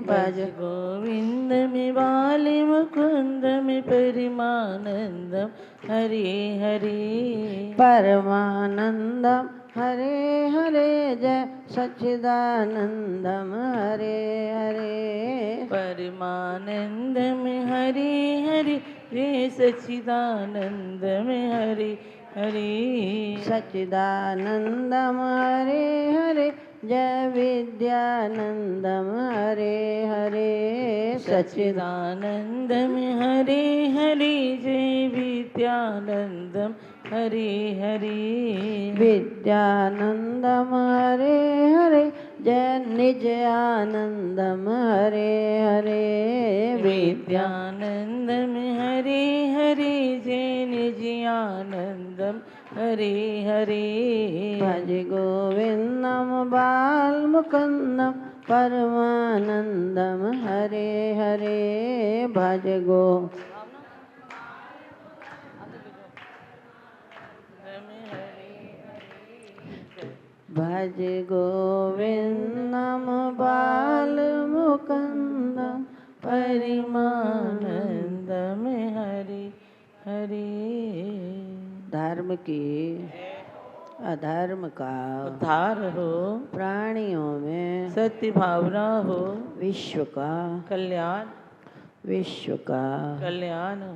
भज गोविंदं बाली मुकुंदं परिमानंदं हरे हरे परमानंदम हरे हरे जय सच्चिदानंदम हरे हरे परमानंदं हरे हरे जय सच्चिदानंदं हरे हरे सच्चिदानंदम हरे हरे जय विद्यानंदम हरे हरे सच्चिदानंदं हरे हरे जय विद्यानंदं हरे हरे विद्यानंदम हरे हरे जय निज आनंदम हरे हरे विद्यानंदं हरे हरे जय निज आनंदं हरे हरे भज गोविंदम बाल मुकुंदम परमानंदम हरे हरे भज गो भज गोविंदम बाल मुकुंदम परिमानंदं हरे हरे धर्म की अधर्म का उद्धार हो, प्राणियों में सत्य भावना हो, विश्व का विश्व का कल्याण हो।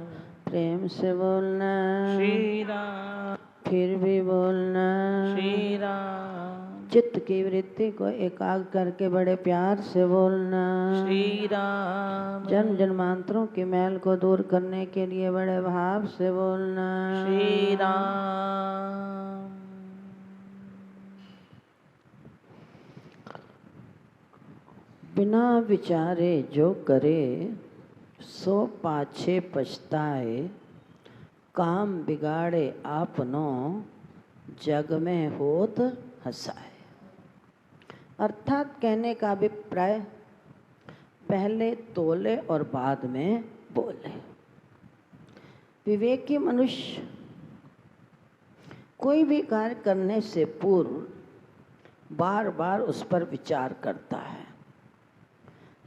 प्रेम से बोलना श्री राम, फिर भी बोलना श्री राम, चित्त की वृत्ति को एकाग्र करके बड़े प्यार से बोलना श्री राम, जन्म जन्मांतरों की मैल को दूर करने के लिए बड़े भाव से बोलना श्री राम। बिना विचारे जो करे सो पाछे पछताए, काम बिगाड़े आपनो जग में होत हंसाए। अर्थात कहने का अभिप्राय पहले तोले और बाद में बोले। विवेकी मनुष्य कोई भी कार्य करने से पूर्व बार बार उस पर विचार करता है,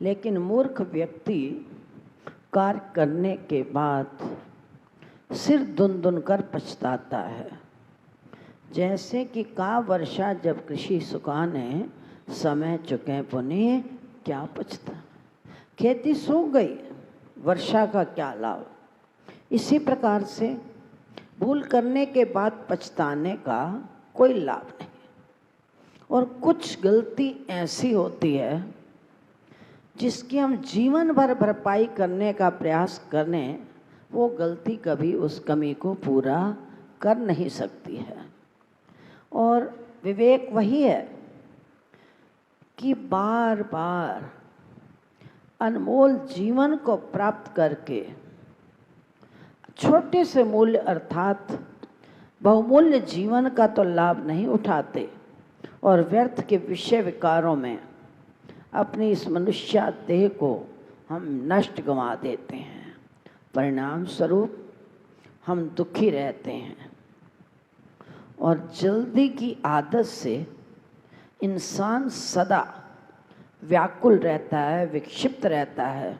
लेकिन मूर्ख व्यक्ति कार्य करने के बाद सिर दुन कर पछताता है। जैसे कि का वर्षा जब कृषि सुखाने, समय चुके पुनि क्या पछता। खेती सूख गई, वर्षा का क्या लाभ। इसी प्रकार से भूल करने के बाद पछताने का कोई लाभ नहीं। और कुछ गलती ऐसी होती है जिसकी हम जीवन भर भरपाई करने का प्रयास करें, वो गलती कभी उस कमी को पूरा कर नहीं सकती है। और विवेक वही है कि बार बार अनमोल जीवन को प्राप्त करके छोटे से मूल्य अर्थात बहुमूल्य जीवन का तो लाभ नहीं उठाते और व्यर्थ के विषय विकारों में अपनी इस मनुष्य देह को हम नष्ट गंवा देते हैं। परिणाम स्वरूप हम दुखी रहते हैं और जल्दी की आदत से इंसान सदा व्याकुल रहता है, विक्षिप्त रहता है,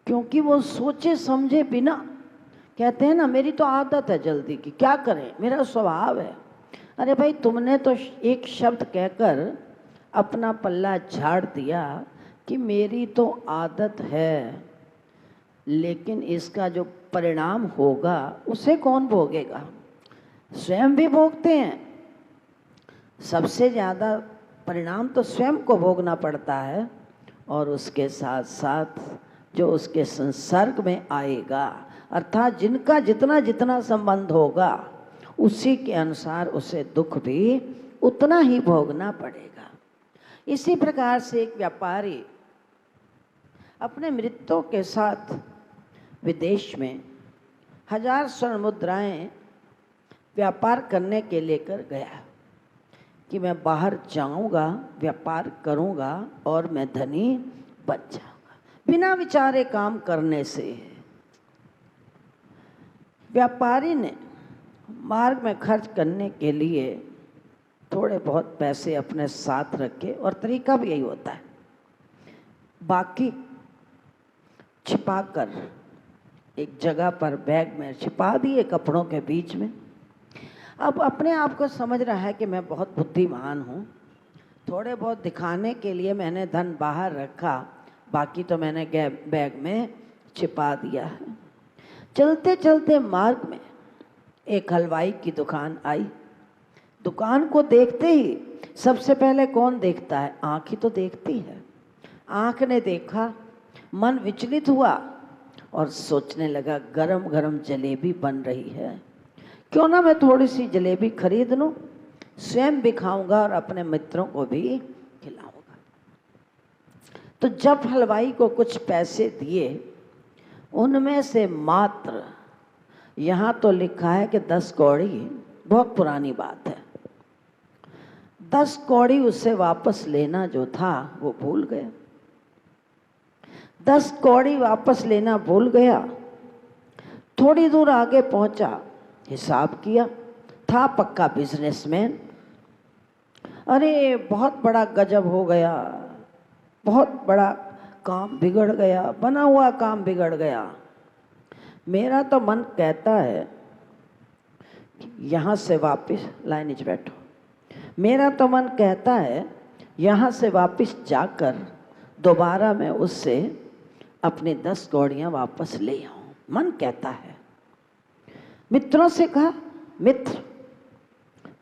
क्योंकि वो सोचे समझे बिना, कहते हैं ना मेरी तो आदत है जल्दी की, क्या करें मेरा स्वभाव है। अरे भाई तुमने तो एक शब्द कहकर अपना पल्ला झाड़ दिया कि मेरी तो आदत है, लेकिन इसका जो परिणाम होगा उसे कौन भोगेगा? स्वयं भी भोगते हैं। सबसे ज़्यादा परिणाम तो स्वयं को भोगना पड़ता है और उसके साथ साथ जो उसके संसर्ग में आएगा, अर्थात जिनका जितना जितना संबंध होगा उसी के अनुसार उसे दुख भी उतना ही भोगना पड़ेगा। इसी प्रकार से एक व्यापारी अपने मित्रों के साथ विदेश में 1000 स्वर्ण मुद्राएं व्यापार करने के लेकर गया कि मैं बाहर जाऊंगा, व्यापार करूंगा और मैं धनी बन जाऊंगा। बिना विचारे काम करने से व्यापारी ने मार्ग में खर्च करने के लिए थोड़े बहुत पैसे अपने साथ रखे और तरीका भी यही होता है। बाकी छिपाकर एक जगह पर बैग में छिपा दिए कपड़ों के बीच में। अब अपने आप को समझ रहा है कि मैं बहुत बुद्धिमान हूँ, थोड़े बहुत दिखाने के लिए मैंने धन बाहर रखा, बाकी तो मैंने बैग में छिपा दिया है। चलते चलते मार्ग में एक हलवाई की दुकान आई। दुकान को देखते ही सबसे पहले कौन देखता है? आँख ही तो देखती है। आँख ने देखा, मन विचलित हुआ और सोचने लगा गरम गरम जलेबी बन रही है, क्यों ना मैं थोड़ी सी जलेबी खरीद लूं, स्वयं भी खाऊंगा और अपने मित्रों को भी खिलाऊंगा। तो जब हलवाई को कुछ पैसे दिए, उनमें से मात्र, यहाँ तो लिखा है कि 10 कौड़ी, बहुत पुरानी बात है, 10 कौड़ी उससे वापस लेना जो था वो भूल गया। 10 कौड़ी वापस लेना भूल गया। थोड़ी दूर आगे पहुंचा, हिसाब किया, था पक्का बिजनेसमैन। अरे बहुत बड़ा गजब हो गया, बहुत बड़ा काम बिगड़ गया, बना हुआ काम बिगड़ गया। मेरा तो मन कहता है कि यहाँ से वापस, लाइन नीचे बैठो, मेरा तो मन कहता है यहाँ से वापस जाकर दोबारा मैं उससे अपने 10 कौड़ियाँ वापस ले आऊँ, मन कहता है। मित्रों से कहा, मित्र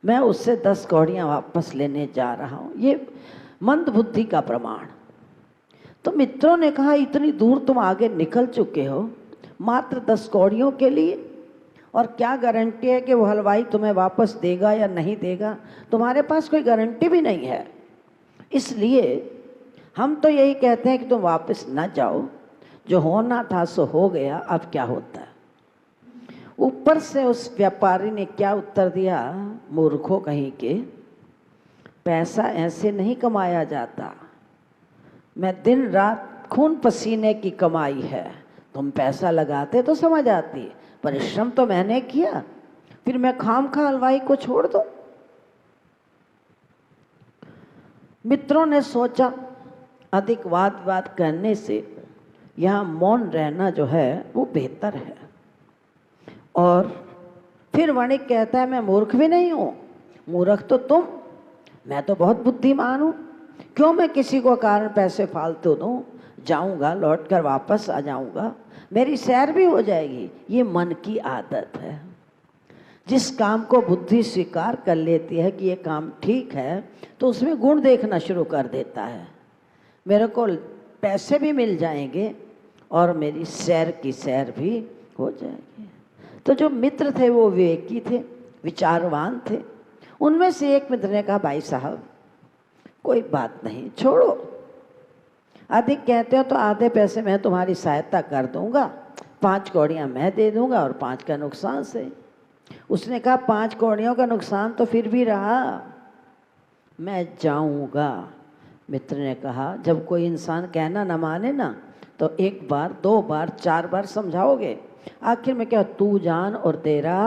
मैं उससे 10 कौड़ियाँ वापस लेने जा रहा हूँ, ये मंद बुद्धि का प्रमाण। तो मित्रों ने कहा, इतनी दूर तुम आगे निकल चुके हो मात्र 10 कौड़ियों के लिए, और क्या गारंटी है कि वो हलवाई तुम्हें वापस देगा या नहीं देगा? तुम्हारे पास कोई गारंटी भी नहीं है। इसलिए हम तो यही कहते हैं कि तुम वापस ना जाओ, जो होना था सो हो गया, अब क्या होता है। ऊपर से उस व्यापारी ने क्या उत्तर दिया, मूर्खों कहीं के, पैसा ऐसे नहीं कमाया जाता, मैं दिन रात खून पसीने की कमाई है, तुम पैसा लगाते तो समझ आती, परिश्रम तो मैंने किया, फिर मैं खामखा हलवाई को छोड़ दूं? मित्रों ने सोचा अधिक वाद करने से यहाँ मौन रहना जो है वो बेहतर है। और फिर वणिक कहता है, मैं मूर्ख भी नहीं हूँ, मूर्ख तो तुम, मैं तो बहुत बुद्धिमान हूँ, क्यों मैं किसी को कारण पैसे फालतू दूँ, जाऊँगा लौट कर वापस आ जाऊँगा, मेरी सैर भी हो जाएगी। ये मन की आदत है। जिस काम को बुद्धि स्वीकार कर लेती है कि ये काम ठीक है, तो उसमें गुण देखना शुरू कर देता है। मेरे को पैसे भी मिल जाएंगे और मेरी सैर की सैर भी हो जाएगी। तो जो मित्र थे वो विवेकी थे, विचारवान थे। उनमें से एक मित्र ने कहा, भाई साहब कोई बात नहीं, छोड़ो, अधिक कहते हो तो आधे पैसे मैं तुम्हारी सहायता कर दूंगा, 5 कौड़ियाँ मैं दे दूंगा और 5 का नुकसान से। उसने कहा, 5 कौड़ियों का नुकसान तो फिर भी रहा, मैं जाऊंगा। मित्र ने कहा, जब कोई इंसान कहना न माने ना, तो 1 बार 2 बार 4 बार समझाओगे, आखिर में क्या तू जान और तेरा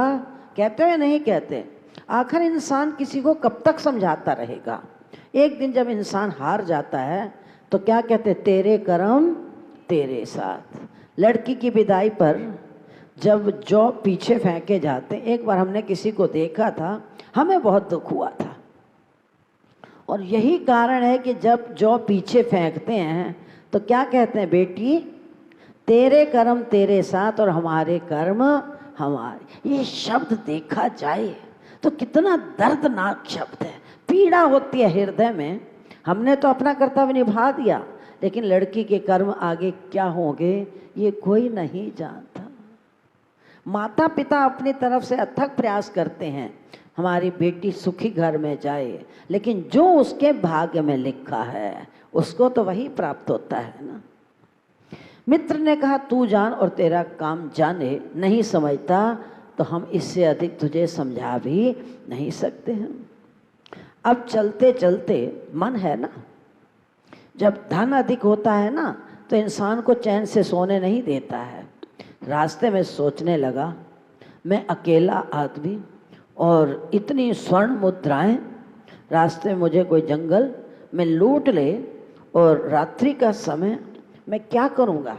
कहते हो या नहीं कहते? आखिर इंसान किसी को कब तक समझाता रहेगा? एक दिन जब इंसान हार जाता है तो क्या कहते, तेरे कर्म तेरे साथ। लड़की की विदाई पर जब जौ पीछे फेंके जाते, एक बार हमने किसी को देखा था, हमें बहुत दुख हुआ था। और यही कारण है कि जब जौ पीछे फेंकते हैं तो क्या कहते हैं, बेटी तेरे कर्म तेरे साथ और हमारे कर्म हमारे। ये शब्द देखा जाए तो कितना दर्दनाक शब्द है, पीड़ा होती है हृदय में। हमने तो अपना कर्तव्य निभा दिया, लेकिन लड़की के कर्म आगे क्या होंगे ये कोई नहीं जानता। माता पिता अपनी तरफ से अथक प्रयास करते हैं हमारी बेटी सुखी घर में जाए, लेकिन जो उसके भाग्य में लिखा है उसको तो वही प्राप्त होता है ना। मित्र ने कहा, तू जान और तेरा काम जाने, नहीं समझता तो हम इससे अधिक तुझे समझा भी नहीं सकते हैं। अब चलते चलते मन है ना, जब धन अधिक होता है ना तो इंसान को चैन से सोने नहीं देता है। रास्ते में सोचने लगा, मैं अकेला आदमी और इतनी स्वर्ण मुद्राएं, रास्ते में मुझे कोई जंगल में लूट ले और रात्रि का समय मैं क्या करूँगा?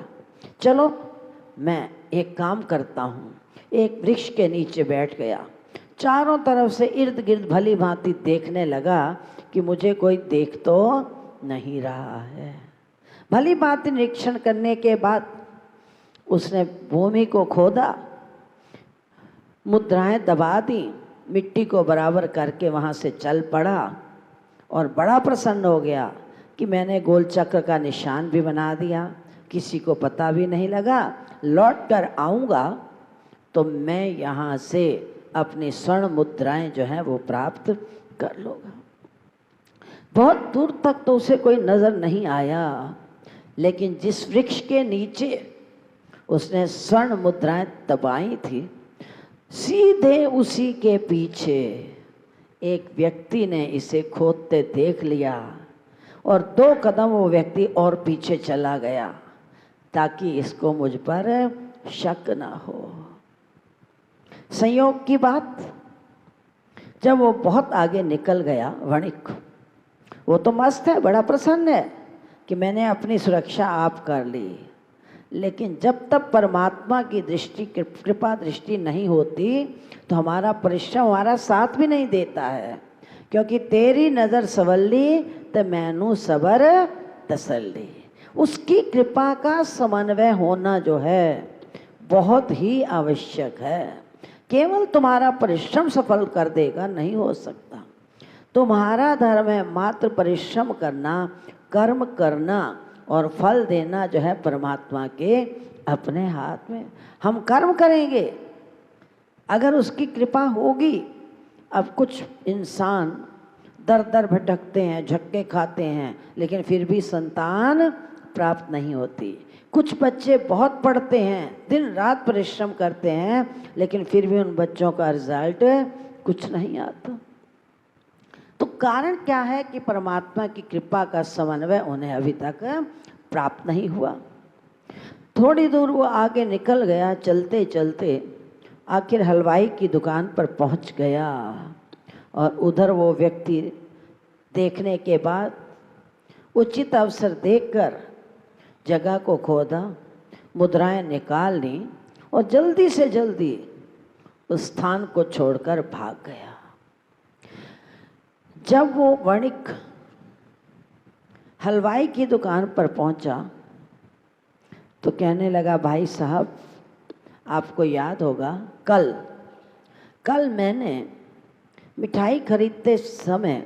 चलो मैं एक काम करता हूँ। एक वृक्ष के नीचे बैठ गया, चारों तरफ से इर्द गिर्द भली भांति देखने लगा कि मुझे कोई देख तो नहीं रहा है। भली भांति निरीक्षण करने के बाद उसने भूमि को खोदा, मुद्राएं दबा दी, मिट्टी को बराबर करके वहाँ से चल पड़ा और बड़ा प्रसन्न हो गया कि मैंने गोल चक्र का निशान भी बना दिया, किसी को पता भी नहीं लगा। लौट कर आऊँगा तो मैं यहाँ से अपनी स्वर्ण मुद्राएं जो हैं वो प्राप्त कर लूँगा। बहुत दूर तक तो उसे कोई नज़र नहीं आया, लेकिन जिस वृक्ष के नीचे उसने स्वर्ण मुद्राएं दबाई थी, सीधे उसी के पीछे एक व्यक्ति ने इसे खोदते देख लिया और 2 कदम वो व्यक्ति और पीछे चला गया ताकि इसको मुझ पर शक ना हो। संयोग की बात, जब वो बहुत आगे निकल गया वणिक, वो तो मस्त है, बड़ा प्रसन्न है कि मैंने अपनी सुरक्षा आप कर ली, लेकिन जब तक परमात्मा की दृष्टि, कृपा दृष्टि नहीं होती तो हमारा परिश्रम हमारा साथ भी नहीं देता है। क्योंकि तेरी नज़र सवल्ली तो मैनू सबर तसल्ली। उसकी कृपा का समन्वय होना जो है बहुत ही आवश्यक है। केवल तुम्हारा परिश्रम सफल कर देगा नहीं हो सकता। तुम्हारा धर्म है मात्र परिश्रम करना, कर्म करना और फल देना जो है परमात्मा के अपने हाथ में। हम कर्म करेंगे, अगर उसकी कृपा होगी। अब कुछ इंसान दर दर भटकते हैं, झक्के खाते हैं, लेकिन फिर भी संतान प्राप्त नहीं होती। कुछ बच्चे बहुत पढ़ते हैं, दिन रात परिश्रम करते हैं, लेकिन फिर भी उन बच्चों का रिजल्ट कुछ नहीं आता। तो कारण क्या है कि परमात्मा की कृपा का समन्वय उन्हें अभी तक प्राप्त नहीं हुआ। थोड़ी दूर वो आगे निकल गया, चलते चलते आखिर हलवाई की दुकान पर पहुंच गया और उधर वो व्यक्ति देखने के बाद उचित अवसर देखकर जगह को खोदा, मुद्राएं निकाल ली और जल्दी से जल्दी उस स्थान को छोड़कर भाग गया। जब वो वणिक हलवाई की दुकान पर पहुंचा तो कहने लगा, भाई साहब आपको याद होगा कल मैंने मिठाई खरीदते समय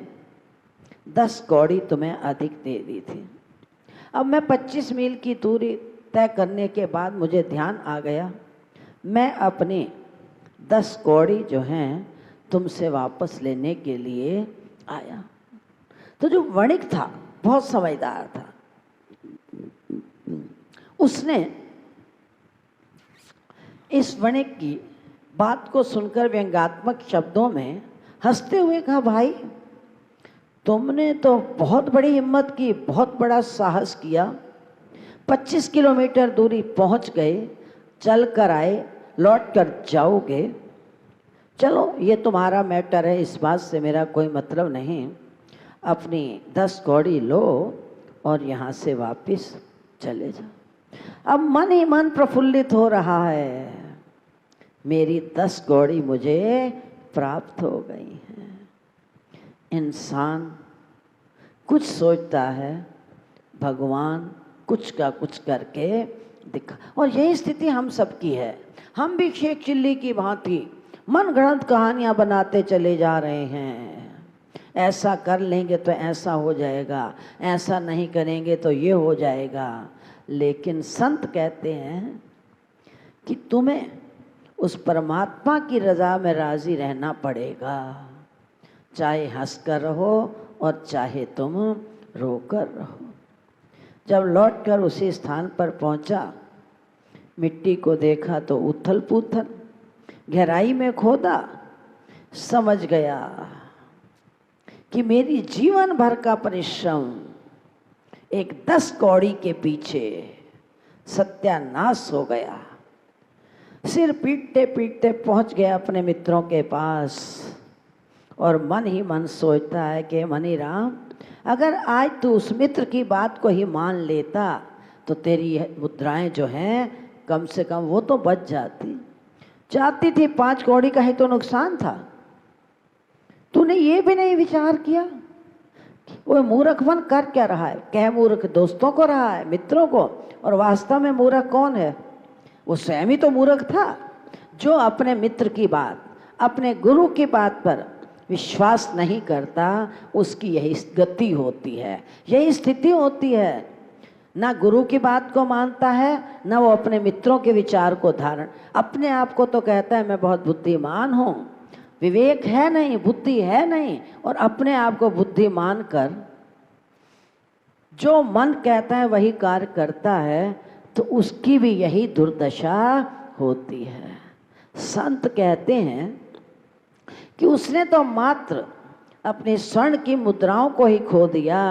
10 कौड़ी तुम्हें अधिक दे दी थी। अब मैं 25 मील की दूरी तय करने के बाद मुझे ध्यान आ गया, मैं अपनी 10 कौड़ी जो हैं तुमसे वापस लेने के लिए आया। तो जो वणिक था बहुत समझदार था, उसने इस वणिक की बात को सुनकर व्यंग्यात्मक शब्दों में हंसते हुए कहा, भाई तुमने तो बहुत बड़ी हिम्मत की, बहुत बड़ा साहस किया, 25 किलोमीटर दूरी पहुंच गए, चल कर आए, लौट कर जाओगे। चलो ये तुम्हारा मैटर है, इस बात से मेरा कोई मतलब नहीं। अपनी 10 कौड़ी लो और यहाँ से वापस चले जाओ। अब मन ही मन प्रफुल्लित हो रहा है, मेरी 10 कौड़ी मुझे प्राप्त हो गई है। इंसान कुछ सोचता है, भगवान कुछ का कुछ करके दिखा। और यही स्थिति हम सबकी है। हम भी शेख चिल्ली की भांति मन गढ़ंत कहानियाँ बनाते चले जा रहे हैं। ऐसा कर लेंगे तो ऐसा हो जाएगा, ऐसा नहीं करेंगे तो ये हो जाएगा। लेकिन संत कहते हैं कि तुम्हें उस परमात्मा की रज़ा में राज़ी रहना पड़ेगा, चाहे हंस कर रहो और चाहे तुम रो कर रहो। जब लौटकर उसी स्थान पर पहुंचा, मिट्टी को देखा तो उथल पुथल, गहराई में खोदा, समझ गया कि मेरी जीवन भर का परिश्रम एक 10 कौड़ी के पीछे सत्यानाश हो गया। सिर पीटते पीटते पहुंच गया अपने मित्रों के पास और मन ही मन सोचता है कि मनीराम अगर आज तू उस मित्र की बात को ही मान लेता तो तेरी मुद्राएं जो हैं कम से कम वो तो बच जाती। जाती थी 5 कौड़ी का ही तो नुकसान था। तूने ये भी नहीं विचार किया वो मूर्खपन कर क्या रहा है। कह मूर्ख दोस्तों को रहा है, मित्रों को, और वास्तव में मूर्ख कौन है? वो स्वयं ही तो मूर्ख था जो अपने मित्र की बात, अपने गुरु की बात पर विश्वास नहीं करता। उसकी यही गति होती है, यही स्थिति होती है। ना गुरु की बात को मानता है, ना वो अपने मित्रों के विचार को धारण। अपने आप को तो कहता है मैं बहुत बुद्धिमान हूँ, विवेक है नहीं, बुद्धि है नहीं, और अपने आप को बुद्धिमान कर जो मन कहता है वही कार्य करता है, तो उसकी भी यही दुर्दशा होती है। संत कहते हैं कि उसने तो मात्र अपने स्वर्ण की मुद्राओं को ही खो दिया,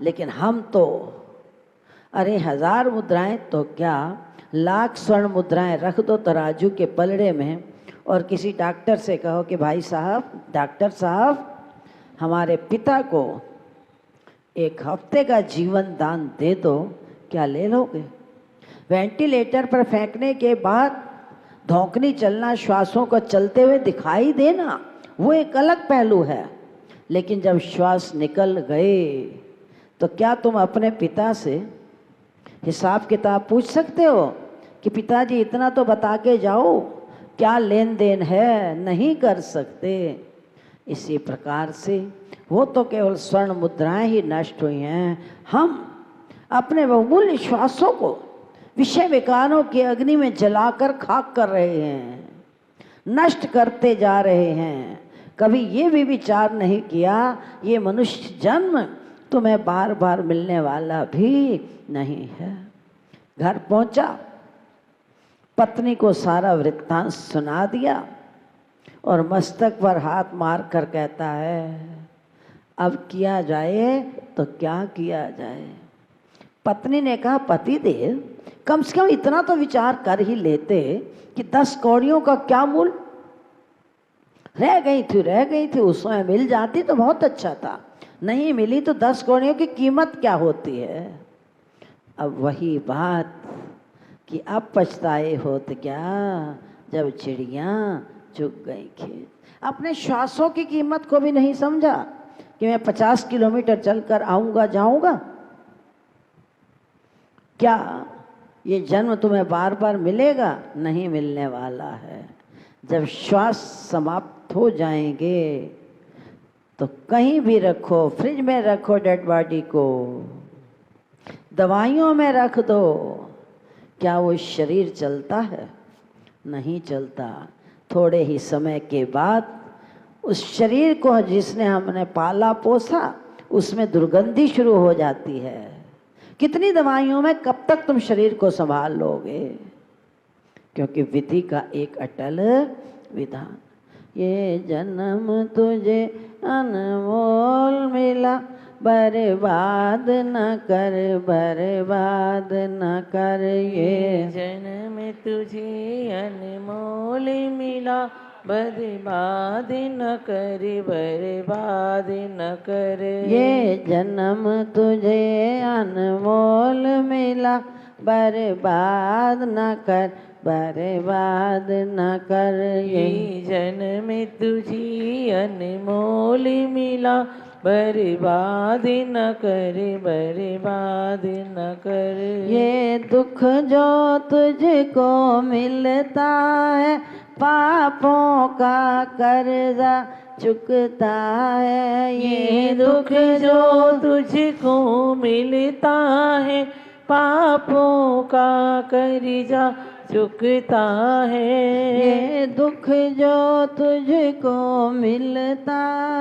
लेकिन हम तो अरे 1000 मुद्राएं तो क्या, लाख स्वर्ण मुद्राएं रख दो तराजू के पलड़े में और किसी डॉक्टर से कहो कि भाई साहब, डॉक्टर साहब, हमारे पिता को 1 हफ्ते का जीवन दान दे दो, क्या ले लोगे? वेंटिलेटर पर फेंकने के बाद धौंकनी चलना, श्वासों को चलते हुए दिखाई देना, वो एक अलग पहलू है। लेकिन जब श्वास निकल गए तो क्या तुम अपने पिता से हिसाब किताब पूछ सकते हो कि पिताजी इतना तो बता के जाओ, क्या लेन देन है? नहीं कर सकते। इसी प्रकार से वो तो केवल स्वर्ण मुद्राएं ही नष्ट हुई हैं। हम अपने बहुमूल्य श्वासों को विषय विकारों की अग्नि में जलाकर खाक कर रहे हैं, नष्ट करते जा रहे हैं। कभी ये भी विचार नहीं किया ये मनुष्य जन्म तुम्हें बार बार मिलने वाला भी नहीं है। घर पहुंचा, पत्नी को सारा वृत्तांत सुना दिया और मस्तक पर हाथ मार कर कहता है अब किया जाए तो क्या किया जाए। पत्नी ने कहा पतिदेव, कम से कम इतना तो विचार कर ही लेते कि 10 कौड़ियों का क्या मूल्य। रह गई थी, उस समय मिल जाती तो बहुत अच्छा था, नहीं मिली तो 10 कौड़ियों की कीमत क्या होती है। अब वही बात कि अब पछताए होत क्या जब चिड़ियाँ चुग गई खेत। अपने श्वासों की कीमत को भी नहीं समझा कि मैं 50 किलोमीटर चलकर आऊँगा जाऊँगा। क्या ये जन्म तुम्हें बार बार मिलेगा? नहीं मिलने वाला है। जब श्वास समाप्त हो जाएंगे तो कहीं भी रखो, फ्रिज में रखो डेड बॉडी को, दवाइयों में रख दो, क्या वो शरीर चलता है? नहीं चलता। थोड़े ही समय के बाद उस शरीर को जिसने हमने पाला पोसा उसमें दुर्गंधी शुरू हो जाती है। कितनी दवाइयों में कब तक तुम शरीर को संभाल लोगे? क्योंकि विधि का एक अटल विधान। ये जन्म तुझे अनमोल मिला, बर्बाद न कर, बर्बाद न कर। ये जन्म तुझे अनमोल मिला, बर्बाद न कर, बर्बाद न कर। ये जन्म तुझे अनमोल मिला, बर्बाद न कर, बर्बाद न कर। ये जन्म तुझे अनमोल मिला, बर्बाद न कर, बर्बाद न कर। ये दुख जो तुझको मिलता है, पापों का कर्जा चुकता है। ये दुख जो तुझको मिलता है, पापों का कर्जा चुकता है। ये दुख जो तुझको मिलता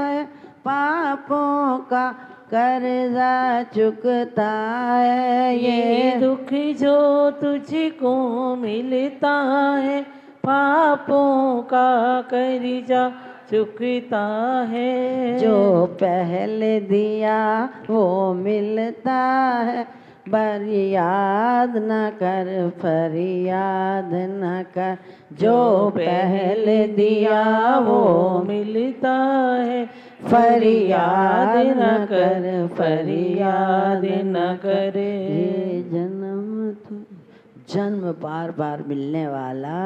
है, पापों का कर्जा चुकता है। ये दुख जो तुझको मिलता है, पापों का कर्जा चुकता है। जो पहले दिया वो मिलता है, फरियाद न कर, फरियाद न कर, जो पहले दिया वो मिलता है। फरियाद न कर, फरियाद न करे। ये जन्म तो जन्म बार बार मिलने वाला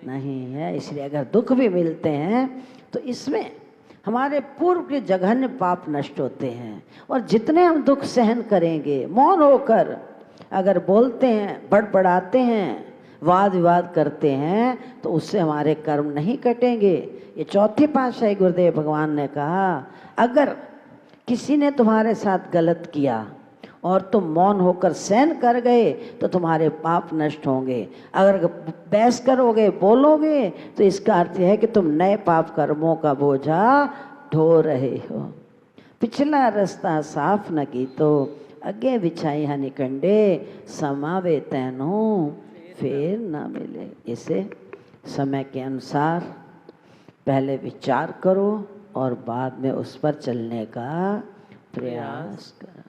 नहीं है, इसलिए अगर दुख भी मिलते हैं तो इसमें हमारे पूर्व के जघन्य पाप नष्ट होते हैं। और जितने हम दुख सहन करेंगे, मौन होकर अगर बोलते हैं, बड़बड़ाते हैं, वाद विवाद करते हैं, तो उससे हमारे कर्म नहीं कटेंगे। ये चौथी पातशाही गुरुदेव भगवान ने कहा, अगर किसी ने तुम्हारे साथ गलत किया और तुम मौन होकर सहन कर गए तो तुम्हारे पाप नष्ट होंगे। अगर बहस करोगे, बोलोगे, तो इसका अर्थ है कि तुम नए पाप कर्मों का बोझा ढो रहे हो। पिछला रास्ता साफ न की तो अगे बिछाई हनी कंडे, समावे तैनो फिर न मिले। इसे समय के अनुसार पहले विचार करो और बाद में उस पर चलने का प्रयास करो।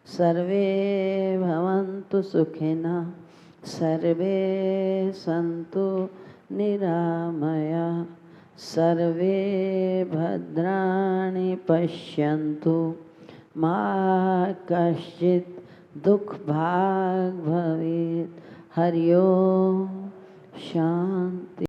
सर्वे भवन्तु सुखिनः, सर्वे सन्तु निरामया, सर्वे भद्राणि पश्यन्तु, मा कश्चित् दुःखभाग् भवेत्। हरि ओम शांति।